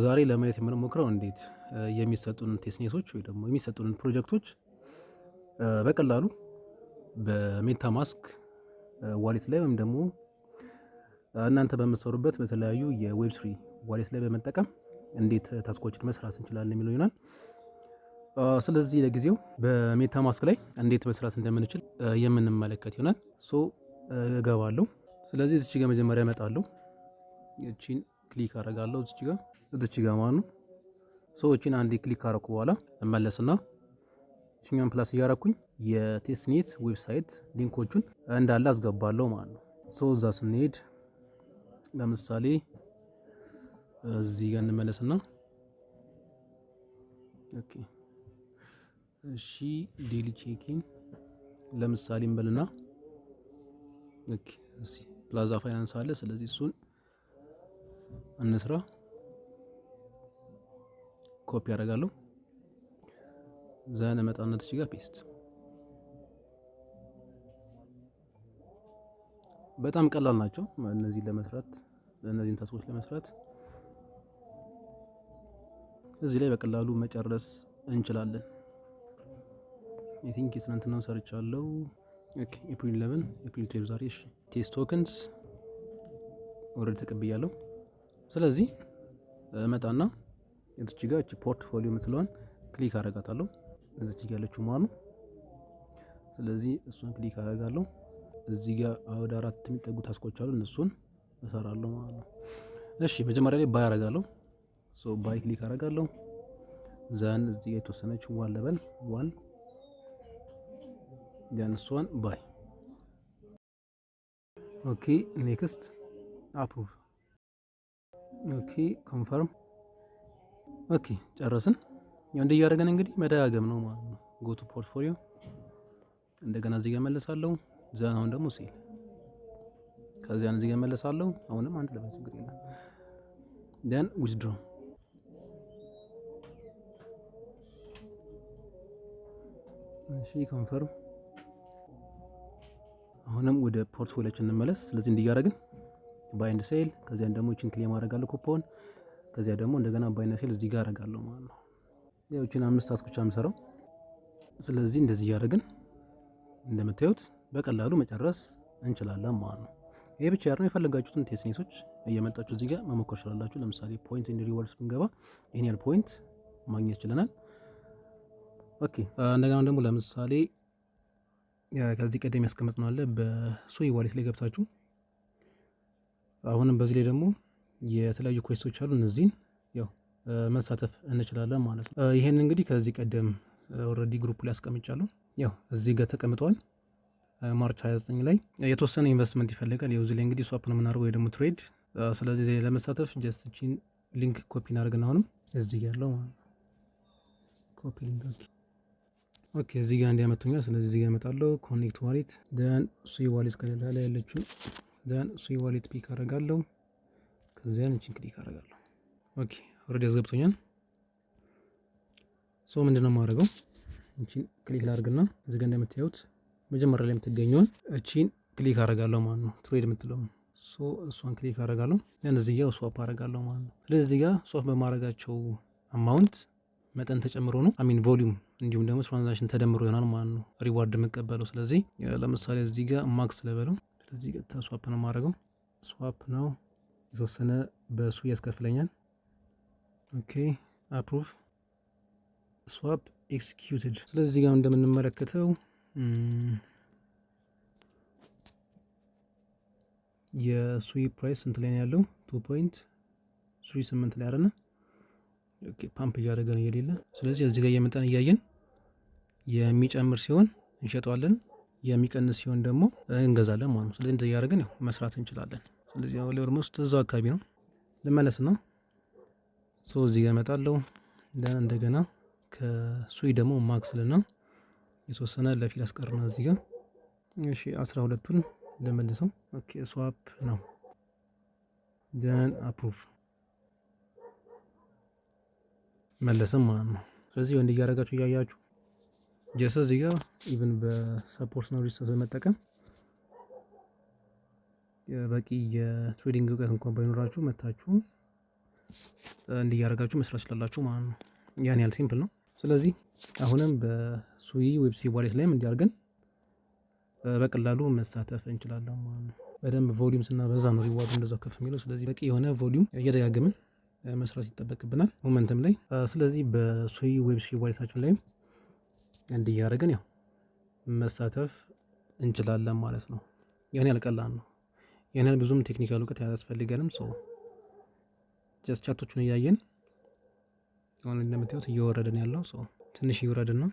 ዛሬ ለማየት የምንሞክረው እንዴት የሚሰጡን ቴስትኔቶች ወይ ደግሞ የሚሰጡን ፕሮጀክቶች በቀላሉ በሜታ ማስክ ዋሌት ላይ ወይም ደግሞ እናንተ በምትሰሩበት በተለያዩ የዌብ ስሪ ዋሌት ላይ በመጠቀም እንዴት ታስኮችን መስራት እንችላለን የሚለው ይሆናል። ስለዚህ ለጊዜው በሜታ ማስክ ላይ እንዴት መስራት እንደምንችል የምንመለከት ይሆናል። እገባለሁ። ስለዚህ እዚች ጋር መጀመሪያ እመጣለሁ። እቺን ክሊክ አደርጋለሁ እዚች ጋር ማለት ነው። እቺን አንዴ ክሊክ ካረኩ በኋላ እመለስና እቺኛን ፕላስ እያረኩኝ የቴስትኔት ዌብሳይት ሊንኮቹን እንዳለ አስገባለሁ ማለት ነው። እዛ ስንሄድ ለምሳሌ እዚህ ጋር እንመለስና ኦኬ እሺ ዴሊ ቼኪን ለምሳሌ እንበልና ኦኬ እሺ ፕላዛ ፋይናንስ አለ። ስለዚህ እሱን እንስራ። ኮፒ አደርጋለሁ። ዘን መጣነት እዚህ ጋር ፔስት። በጣም ቀላል ናቸው እነዚህን ለመስራት እነዚህን ታስኮች ለመስራት እዚህ ላይ በቀላሉ መጨረስ እንችላለን። አይ ቲንክ የትናንትናውን ሰርቻለሁ። ኦኬ ኤፕሪል 11 ኤፕሪል 12 ዛሬ እሺ ቴስት ቶከንስ ኦልሬዲ ተቀብያለሁ። ስለዚህ መጣና እዚች ጋር እቺ ፖርትፎሊዮ የምትለዋን ክሊክ አደርጋታለሁ። እዚች ጋር ያለችው ማለት ነው። ስለዚህ እሱን ክሊክ አደርጋለሁ። እዚህ ጋር ወደ 4 የሚጠጉ ታስኮች አሉ፣ እነሱን እሰራለሁ ማለት ነው። እሺ መጀመሪያ ላይ ባይ አደርጋለሁ። ባይ ክሊክ አደርጋለሁ። ዘን እዚህ ጋር የተወሰነች ዋን ለበል ዋን ጃንስዋን ባይ ኦኬ ኔክስት አፕሩቭ ኦኬ ኮንፈርም ኦኬ ጨረስን። ያው እንደያደረገን እንግዲህ መደጋገም ነው ማለት ነው። ጎ ቱ ፖርትፎሊዮ እንደገና እዚህ ጋር መለሳለሁ። ዘን አሁን ደግሞ ሴል ከዚያን እዚህ ጋር መለሳለሁ። አሁንም አንድ ለበል ችግር የለም። ደን ዊዝድሮ እሺ ኮንፈርም። አሁንም ወደ ፖርትፎሊዮችን እንመለስ። ስለዚህ እንዲያደርግን ባይ ኤንድ ሴል ከዚያን ደግሞ እቺን ክሌም አደርጋለሁ ኩፖን ከዚያ ደግሞ እንደገና ባይ ኤንድ ሴል እዚህ ጋር አደርጋለሁ ማለት ነው። ያው እቺን 5 ታስኮች አምሰራው። ስለዚህ እንደዚህ ያደርግን እንደምታዩት በቀላሉ መጨረስ እንችላለን ማለት ነው። ይሄ ብቻ አይደለም፣ የፈለጋችሁትን ቴስትኔቶች እየመጣችሁ እዚህ ጋር መሞከር ትችላላችሁ። ለምሳሌ ፖይንት ኤንድ ሪዋርድስ ብንገባ ይሄን ያህል ፖይንት ማግኘት ይችላል። ኦኬ እንደገና ደግሞ ለምሳሌ ከዚህ ቀደም ያስቀመጥነው አለ በሱይ ዋሌት ላይ ገብታችሁ አሁንም በዚህ ላይ ደግሞ የተለያዩ ኩዌስቶች አሉ። እነዚህን ያው መሳተፍ እንችላለን ማለት ነው። ይሄን እንግዲህ ከዚህ ቀደም ኦልሬዲ ግሩፕ ላይ አስቀምጫለሁ። ያው እዚህ ጋር ተቀምጧል። ማርች 29 ላይ የተወሰነ ኢንቨስትመንት ይፈልጋል። ያው እዚህ ላይ እንግዲህ ስዋፕ ነው የምናደርገው ወይ ደግሞ ትሬድ። ስለዚህ ለመሳተፍ ጀስት እቺን ሊንክ ኮፒ እናደርግና አሁንም እዚህ ጋር ያለው ማለት ነው ኮፒ ሊንክ ኦኬ እዚህ ጋር እንዲያመጡኛል። ስለዚህ እዚህ ጋር እመጣለሁ። ኮኔክት ዋሌት ደን ሱይ ዋሌት ከሌላ ላይ ያለችው ደን ሱይ ዋሌት ፒክ አደርጋለሁ። ከዚያን እቺን ክሊክ አደርጋለሁ። ኦኬ ኦልሬዲ አስገብቶኛል። ምንድነው የማደርገው? እቺን ክሊክ ላድርግና እዚህ ጋር እንደምታዩት መጀመሪያ ላይ የምትገኘውን እቺን ክሊክ አደርጋለሁ ማለት ነው። ትሬድ የምትለው እሷን ክሊክ አደርጋለሁ። ደን እዚህ ጋር ስዋፕ አደርጋለሁ ማለት ነው። ስለዚህ እዚህ ጋር ስዋፕ በማድረጋቸው አማውንት መጠን ተጨምሮ ነው ቮሊዩም እንዲሁም ደግሞ ትራንዛክሽን ተደምሮ ይሆናል ማለት ነው ሪዋርድ የምቀበለው። ስለዚህ ለምሳሌ እዚህ ጋር ማክስ ለበለው። ስለዚህ ስዋፕ ነው የማደርገው። ስዋፕ ነው የተወሰነ በሱ ያስከፍለኛል። ኦኬ አፕሩቭ ስዋፕ ኤክስኪዩትድ። ስለዚህ እዚህ ጋር እንደምንመለከተው የሱይ ፕራይስ ስንት ላይ ነው ያለው? 2.38 ላይ አይደል? ኦኬ ፓምፕ እያደረገ ነው የሌለ። ስለዚህ እዚህ ጋር እየመጣን እያየን የሚጨምር ሲሆን እንሸጠዋለን፣ የሚቀንስ ሲሆን ደግሞ እንገዛለን ማለት ነው። ስለዚህ እንደዚህ እያደረግን ያው መስራት እንችላለን። ስለዚህ አሁን ላይ ኦልሞስት እዛው አካባቢ ነው። ልመለስና እዚህ ጋር እመጣለሁ። እንደገና ከሱይ ደግሞ ማክስልና የተወሰነ ለፊት አስቀርና እዚህ ጋር እሺ 12ቱን ለመልሰው። ኦኬ ስዋፕ ነው ደን አፕሩቭ መለስም ማለት ነው። ስለዚህ ወንድ እያደረጋችሁ እያያችሁ ጀሰ እዚህ ጋር ኢቭን በሰፖርት ነው ሪሰርች በመጠቀም በቂ የትሬዲንግ እውቀት እንኳን ባይኖራችሁ መታችሁ እንዲያደርጋችሁ መስራት ይችላላችሁ ማለት ነው። ያን ያህል ሲምፕል ነው። ስለዚህ አሁንም በሱዊ ዌብ3 ዋሌት ላይም እንዲያርገን በቀላሉ መሳተፍ እንችላለን ማለት ነው። በደንብ ቮሊዩም ስናበዛ ነው ሪዋርዱ እንደዛው ከፍ የሚለው። ስለዚህ በቂ የሆነ ቮሊዩም እየደጋገምን መስራት ይጠበቅብናል ሞመንተም ላይ። ስለዚህ በሱዊ ዌብ3 ዋሌታችን ላይም እንዲያደርገን ያው መሳተፍ እንችላለን ማለት ነው። ያን ያህል ቀላል ነው። ያን ያህል ብዙም ቴክኒካል እውቀት አያስፈልገንም። ጀስት ቻርቶቹን እያየን አሁን እንደምታዩት እየወረደን ያለው ትንሽ ይወረድና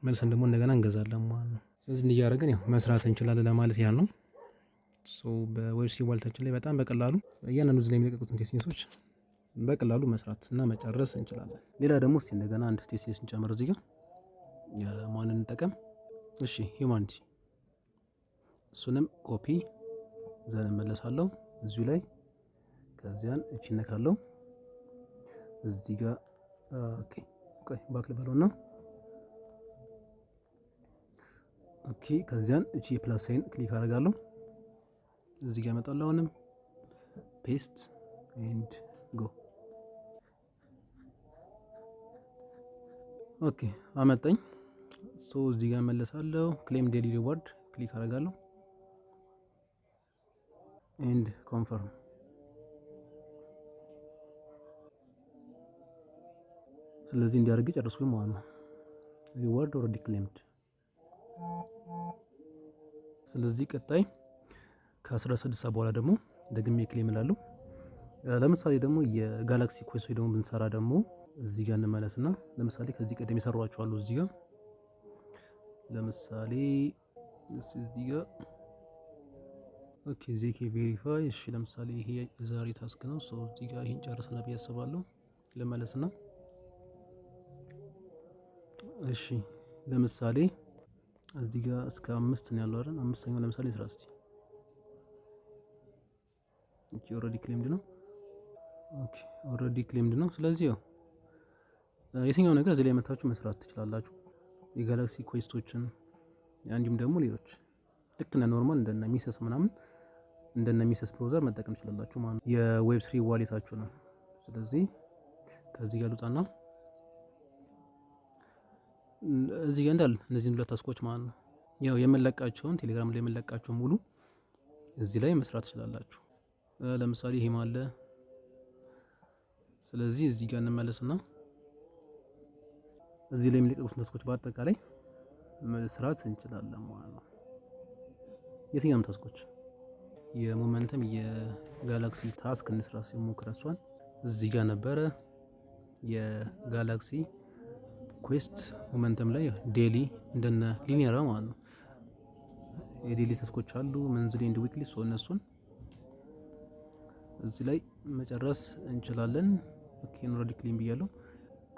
መልሰን ደግሞ እንደገና እንገዛለን ማለት ነው። ስለዚህ እንዲያደርገን ያው መስራት እንችላለን ለማለት ያህል ነው። በዌብ3 ዋሌታችን ላይ በጣም በቀላሉ እያንዳንዱ እዚህ ላይ የሚለቀቁትን ቴስቲንግሶች በቀላሉ መስራት እና መጨረስ እንችላለን። ሌላ ደግሞ እስቲ እንደገና አንድ ቴስቲንግ ስንጨምር እዚህ ጋር ማንን እንጠቀም? እሺ ሂውማኒቲ፣ እሱንም ኮፒ ዘን እመለሳለሁ እዚሁ ላይ። ከዚያን እቺ ነካለው እዚህ ጋር ኦኬ፣ ቆይ ባክ ልበለውና ኦኬ። ከዚያን እቺ የፕላስ ሳይን ክሊክ አደርጋለሁ እዚህ ጋር እመጣለሁ። አሁንም ፔስት ኤንድ ጎ። ኦኬ አመጣኝ። እዚህ ጋር እመለሳለሁ። ክሌም ዴሊ ሪዋርድ ክሊክ አደርጋለሁ ኤንድ ኮንፈርም። ስለዚህ እንዲያደርግ ጨርሱኝ ማለት ነው። ሪዋርድ ኦልሬዲ ክሌምድ። ስለዚህ ቀጣይ ከ16 ሰዓት በኋላ ደግሞ ደግሜ ክሌም እላለሁ። ለምሳሌ ደግሞ የጋላክሲ ኩዌስት ወይ ደግሞ ብንሰራ ደግሞ እዚህ ጋር እንመለስና ለምሳሌ ከዚህ ቀደም የሰሯቸው አሉ እዚህ ጋር ለምሳሌ እዚህ ጋር ኦኬ ዜኬ ቬሪፋይ። እሺ ለምሳሌ ይሄ የዛሬ ታስክ ነው። እዚህ ጋር ይሄን ጨርሰናል ብዬ አስባለሁ። ልመለስና እሺ ለምሳሌ እዚህ ጋር እስከ 5 ነው ያለው አይደል? አምስተኛው ለምሳሌ ስራ እስቲ ኦኬ ኦልሬዲ ክሌምድ ነው። ኦኬ ኦልሬዲ ክሌምድ ነው። ስለዚህ ያው የትኛው ነገር እዚህ ላይ መታችሁ መስራት ትችላላችሁ። የጋላክሲ ኩዌስቶችን እንዲሁም ደግሞ ሌሎች ልክ እንደ ኖርማል እንደነ ሚሰስ ምናምን እንደነ ሚሰስ ብራውዘር መጠቀም ትችላላችሁ ማለት ነው የዌብ3 ዋሌታችሁ ነው። ስለዚህ ከዚህ ጋር ልውጣና እዚህ ጋር እንዳለ እነዚህን ሁለት ታስኮች ማለት ነው ያው የምንለቃቸውን ቴሌግራም ላይ የምንለቃቸውን ሙሉ እዚህ ላይ መስራት ትችላላችሁ። ለምሳሌ ይሄ አለ። ስለዚህ እዚህ ጋር እንመለስና እዚህ ላይ የሚለቀቁትን ታስኮች በአጠቃላይ መስራት እንችላለን ማለት ነው። የትኛውም ታስኮች የሞመንተም የጋላክሲ ታስክ እንስራ ሲሞክር እሷን እዚህ ጋር ነበረ የጋላክሲ ኩዌስት ሞመንተም ላይ ዴሊ እንደነ ሊኒየር ማለት ነው የዴሊ ታስኮች አሉ መንዝሊ ኤንድ ዊክሊ እነሱን እዚህ ላይ መጨረስ እንችላለን። ኦኬ ኦልሬዲ ክሊም ብያለሁ።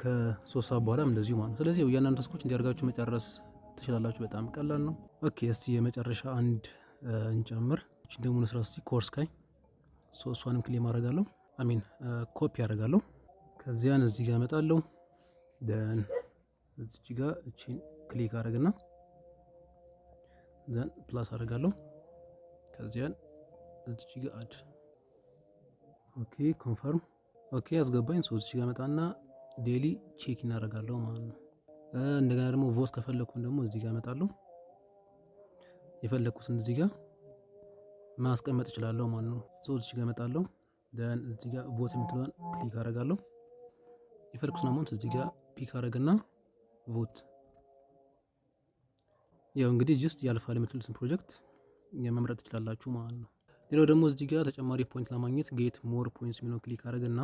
ከ3 ሰዓት በኋላ እንደዚሁ ማለት ነው። ስለዚህ እያንዳንዱ ታስኮች እንዲያርጋችሁ መጨረስ ትችላላችሁ። በጣም ቀላል ነው። ኦኬ እስቲ የመጨረሻ አንድ እንጨምር። እቺ ደግሞ እንስራ እስቲ ኮርስ ካይ እሷንም ክሌም አደርጋለሁ አሚን ኮፒ አደርጋለሁ። ከዚያን እዚህ ጋር እመጣለሁ ደን እዚህ ጋር እቺን ክሊክ አደርግና ዘን ፕላስ አደርጋለሁ። ከዚያን እዚህ ጋር አድ ኦኬ ኮንፈርም ኦኬ ያስገባኝ። እዚህ ጋር መጣና ዴሊ ቼክ እናደርጋለሁ ማለት ነው። እንደገና ደግሞ ቮት ከፈለኩኝ ደግሞ እዚህ ጋር እመጣለሁ የፈለኩትን እዚህ ጋር ማስቀመጥ እችላለሁ ማለት ነው። እዚህ ጋር እመጣለሁ ደን እዚህ ጋር ቮት የምትለውን ክሊክ አደርጋለሁ። የፈለኩትን አማውንት እዚህ ጋር ፒክ አደርግና ቮት። ያው እንግዲህ ጀስት ያልፋል የምትሉትን ፕሮጀክት የመምረጥ ትችላላችሁ ማለት ነው። ሌላው ደግሞ እዚህ ጋር ተጨማሪ ፖይንት ለማግኘት ጌት ሞር ፖይንትስ የሚለውን ክሊክ አደርግና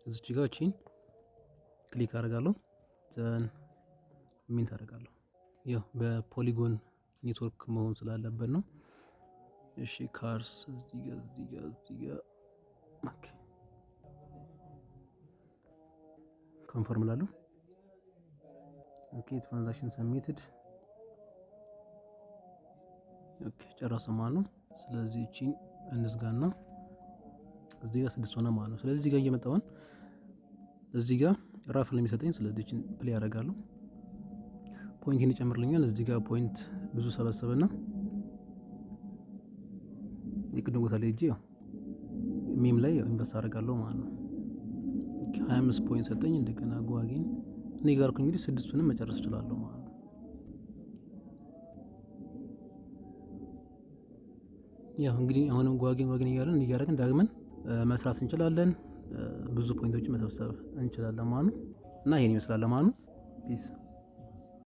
እዚህ ጋር እቺን ክሊክ አደርጋለሁ ዘን ሚንት አደርጋለሁ። ያው በፖሊጎን ኔትወርክ መሆን ስላለበት ነው። እሺ ካርስ እዚህ ጋር ኦኬ ኮንፈርም ላለሁ። ኦኬ ትራንዛክሽን ሰብሚትድ ኦኬ ጨረሰ ማለት ነው። ስለዚህ እቺን እንዝጋና እዚህ ጋር 6 ሆነ ማለት ነው። ስለዚህ እዚህ ጋር እየመጣውን እዚህ ጋር ራፍ ለሚሰጠኝ ስለዚህ እቺን ፕሌይ አደርጋለሁ። ፖይንት ይጨምርልኛል። እዚህ ጋር ፖይንት ብዙ ሰበሰበና የቅድም ቦታ ላይ እጄ ሚም ላይ ኢንቨስት አደርጋለሁ ማለት ነው። 25 ፖይንት ሰጠኝ። እንደገና ጓጌን እኔ ጋር እንግዲህ 6ቱንም መጨረስ እችላለሁ ማለት ነው። ያው እንግዲህ አሁንም ጓጌን እያለን እያደረግን ዳግመን መስራት እንችላለን። ብዙ ፖይንቶችን መሰብሰብ እንችላለን ማለት ነው። እና ይሄን ይመስላል ማለት ነው። ፒስ